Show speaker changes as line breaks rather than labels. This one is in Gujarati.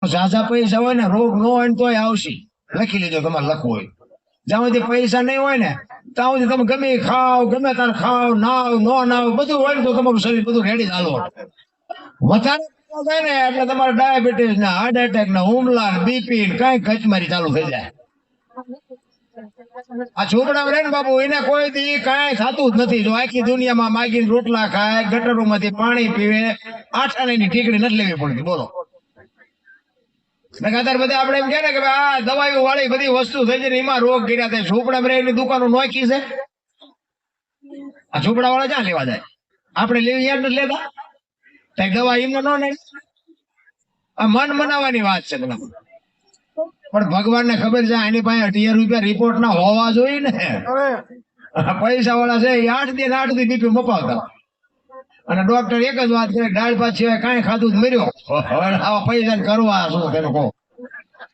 ઝાઝા પૈસા હોય ને રોગ ન હોય ને તોય આવશે, લખી લેજો તમારે લખવું હોય. જ્યાં સુધી પૈસા નહીં હોય ને ત્યાં સુધી તમે ગમે ખાવ, ગમે તાર ખાવ, નાવ નો નાવ બધું હોય ને તો તમારું શરીર બધું રેડી ચાલો. વધારે થાય ને એટલે તમારે ડાયાબિટીસ ને હાર્ટ એટેક ને હુમલા ને બીપી ને કઈ કચમારી ચાલુ થઈ જાય. આ છોકરા રહે ને બાબુ એને કોઈ દી કાંઈ થતું જ નથી. જો આખી દુનિયામાં માગીને રોટલા ખાય, ગટરોમાંથી પાણી પીવે, આઠાની ઠીકડી નથી લેવી પડતી. બોલો અત્યારે બધા આપડે એમ કે ને કે આ દવાઈઓ વાળી બધી વસ્તુ થઈ છે ને એમાં રોગ કર્યા થાય. ઝોપડા માં એની દુકાનો નોખી છે. આ ઝોપડા વાળા ક્યાં લેવા જાય? આપડે લેવી યાદ નથી લેતા. કઈ દવા એમને નો નહીં. આ મન મનાવવાની વાત છે બધા. પણ ભગવાન ને ખબર છે એની પાસે 18 રૂપિયા રિપોર્ટ ના હોવા જોઈએ ને. પૈસા વાળા છે 8 દી 8 દી બીપી મપાવતા. અને ડોક્ટર એક જ વાત કરે, દાળ ભાત સિવાય કાંઈ ખાધું જ મર્યો. હવે આવા પૈસા કરવા શું તેનો કહો.